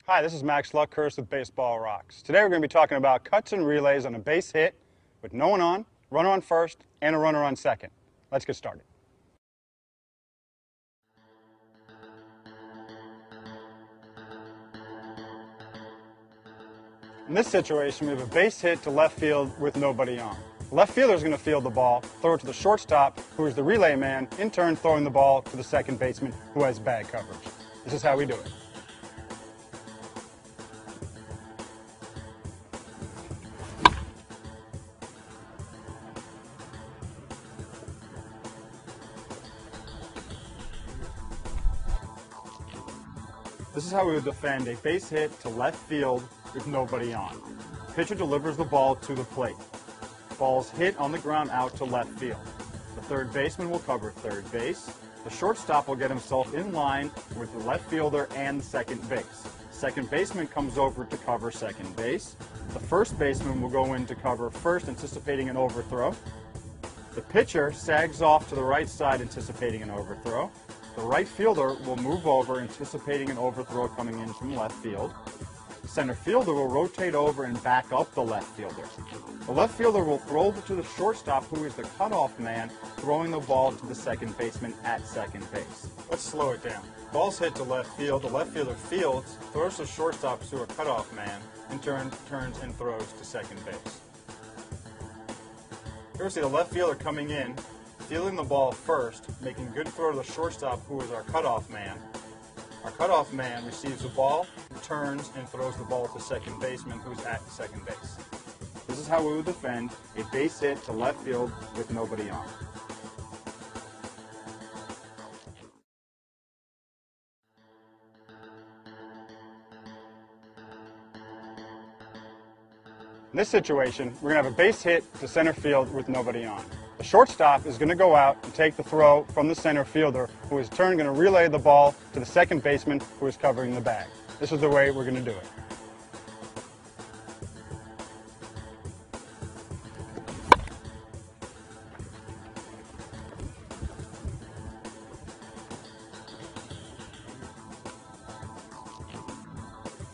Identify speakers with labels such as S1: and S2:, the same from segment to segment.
S1: Hi, this is Max Luckhurst with Baseball Rocks. Today we're going to be talking about cuts and relays on a base hit with no one on, runner on first, and a runner on second. Let's get started. In this situation, we have a base hit to left field with nobody on. The left fielder is going to field the ball, throw it to the shortstop, who is the relay man, in turn throwing the ball to the second baseman, who has bag coverage. This is how we do it. This is how we would defend a base hit to left field with nobody on. Pitcher delivers the ball to the plate. Ball's hit on the ground out to left field. The third baseman will cover third base. The shortstop will get himself in line with the left fielder and second base. Second baseman comes over to cover second base. The first baseman will go in to cover first, anticipating an overthrow. The pitcher sags off to the right side, anticipating an overthrow. The right fielder will move over, anticipating an overthrow coming in from left field. The center fielder will rotate over and back up the left fielder. The left fielder will throw to the shortstop, who is the cutoff man, throwing the ball to the second baseman at second base. Let's slow it down. Ball's hit to left field. The left fielder fields, throws to shortstop to a cutoff man, in turn turns and throws to second base. Here we see the left fielder coming in, fielding the ball first, making a good throw to the shortstop, who is our cutoff man. Our cutoff man receives the ball, turns, and throws the ball to second baseman, who's at second base. This is how we would defend a base hit to left field with nobody on. In this situation, we're going to have a base hit to center field with nobody on. The shortstop is going to go out and take the throw from the center fielder, who is in turn going to relay the ball to the second baseman, who is covering the bag. This is the way we're going to do it.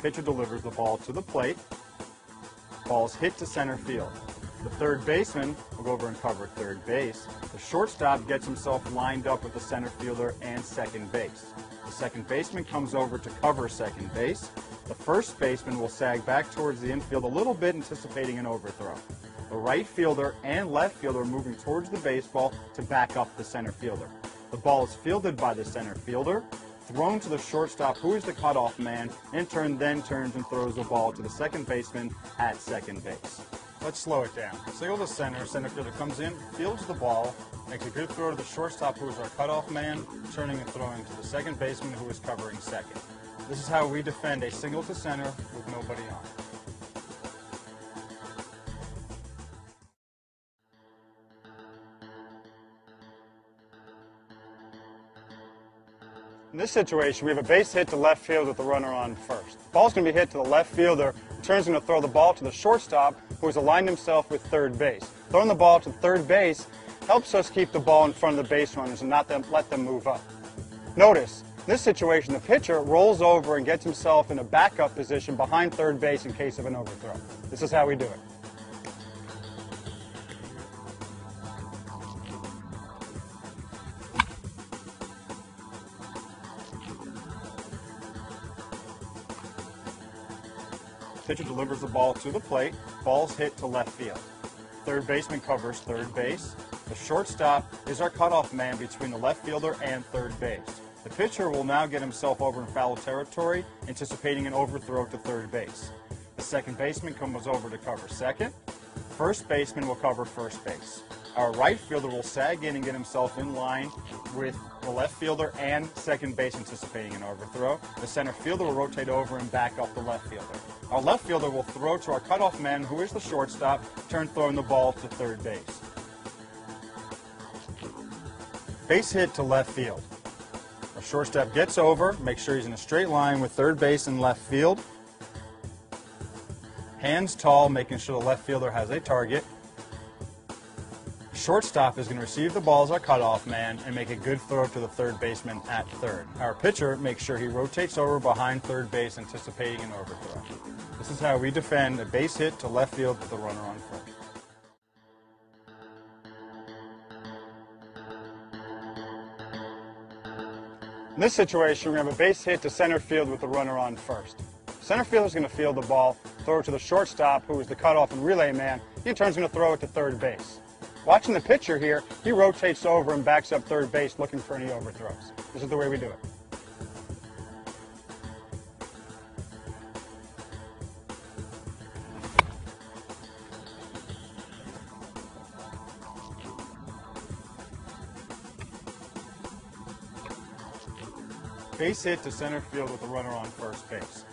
S1: Pitcher delivers the ball to the plate. Ball's hit to center field. The third baseman will go over and cover third base. The shortstop gets himself lined up with the center fielder and second base. The second baseman comes over to cover second base. The first baseman will sag back towards the infield a little bit, anticipating an overthrow. The right fielder and left fielder are moving towards the baseball to back up the center fielder. The ball is fielded by the center fielder, thrown to the shortstop, who is the cutoff man, in turn then turns and throws the ball to the second baseman at second base. Let's slow it down. Single to center fielder comes in, fields the ball, makes a good throw to the shortstop, who is our cutoff man, turning and throwing to the second baseman, who is covering second. This is how we defend a single to center with nobody on. In this situation, we have a base hit to left field with the runner on first. The ball's going to be hit to the left fielder, who turns going to throw the ball to the shortstop, who has aligned himself with third base. Throwing the ball to third base helps us keep the ball in front of the base runners and not let them move up. Notice, in this situation, the pitcher rolls over and gets himself in a backup position behind third base in case of an overthrow. This is how we do it. Pitcher delivers the ball to the plate. Ball's hit to left field. Third baseman covers third base. The shortstop is our cutoff man between the left fielder and third base. The pitcher will now get himself over in foul territory, anticipating an overthrow to third base. The second baseman comes over to cover second. First baseman will cover first base. Our right fielder will sag in and get himself in line with the left fielder and second base, anticipating an overthrow. The center fielder will rotate over and back up the left fielder. Our left fielder will throw to our cutoff man, who is the shortstop, turn throwing the ball to third base. Base hit to left field. Our shortstop gets over, makes sure he's in a straight line with third base and left field. Hands tall, making sure the left fielder has a target. shortstop is going to receive the ball as our cutoff man and make a good throw to the third baseman at third. Our pitcher makes sure he rotates over behind third base, anticipating an overthrow. This is how we defend a base hit to left field with a runner on first. In this situation, we're going to have a base hit to center field with the runner on first. Center fielder is going to field the ball, throw it to the shortstop, who is the cutoff and relay man. He in turn is going to throw it to third base. Watching the pitcher here, he rotates over and backs up third base looking for any overthrows. This is the way we do it. Base hit to center field with the runner on first base.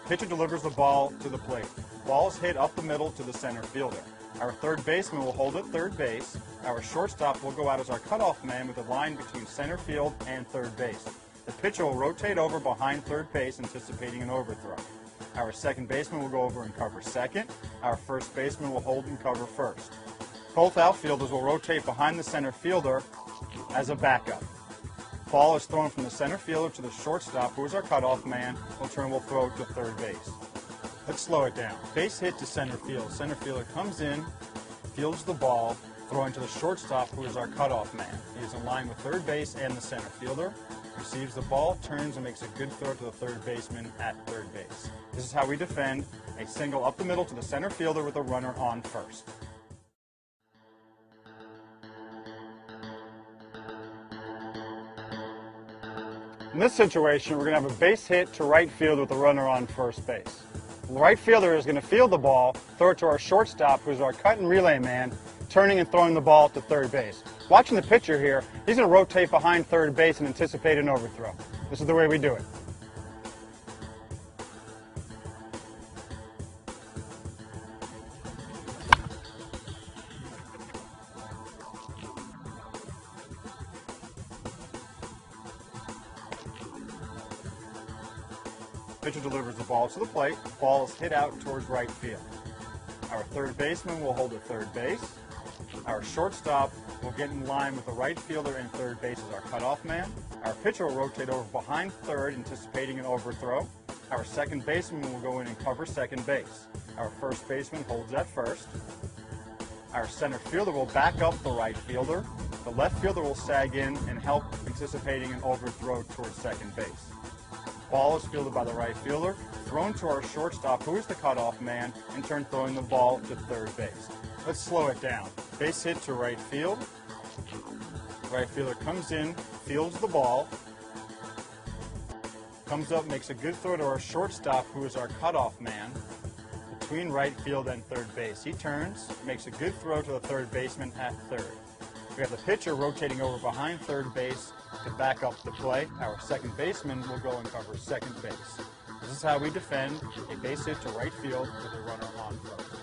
S1: Pitcher delivers the ball to the plate. Ball is hit up the middle to the center fielder. Our third baseman will hold at third base. Our shortstop will go out as our cutoff man with a line between center field and third base. The pitcher will rotate over behind third base, anticipating an overthrow. Our second baseman will go over and cover second. Our first baseman will hold and cover first. Both outfielders will rotate behind the center fielder as a backup. Ball is thrown from the center fielder to the shortstop, who is our cutoff man. In turn, will throw it to third base. Let's slow it down. Base hit to center field. Center fielder comes in, fields the ball, throwing to the shortstop, who is our cutoff man. He is in line with third base and the center fielder. Receives the ball, turns, and makes a good throw to the third baseman at third base. This is how we defend a single up the middle to the center fielder with a runner on first. In this situation, we're going to have a base hit to right field with the runner on first base. The right fielder is going to field the ball, throw it to our shortstop, who's our cut and relay man, turning and throwing the ball to third base. Watching the pitcher here, he's going to rotate behind third base and anticipate an overthrow. This is the way we do it. Pitcher delivers the ball to the plate. The ball is hit out towards right field. Our third baseman will hold at third base. Our shortstop will get in line with the right fielder and third base as our cutoff man. Our pitcher will rotate over behind third, anticipating an overthrow. Our second baseman will go in and cover second base. Our first baseman holds at first. Our center fielder will back up the right fielder. The left fielder will sag in and help, anticipating an overthrow towards second base. Ball is fielded by the right fielder, thrown to our shortstop, who is the cutoff man, in turn throwing the ball to third base. Let's slow it down. Base hit to right field. Right fielder comes in, fields the ball, comes up, makes a good throw to our shortstop, who is our cutoff man, between right field and third base. He turns, makes a good throw to the third baseman at third. We have the pitcher rotating over behind third base to back up the play. Our second baseman will go and cover second base. This is how we defend a base hit to right field with a runner on first.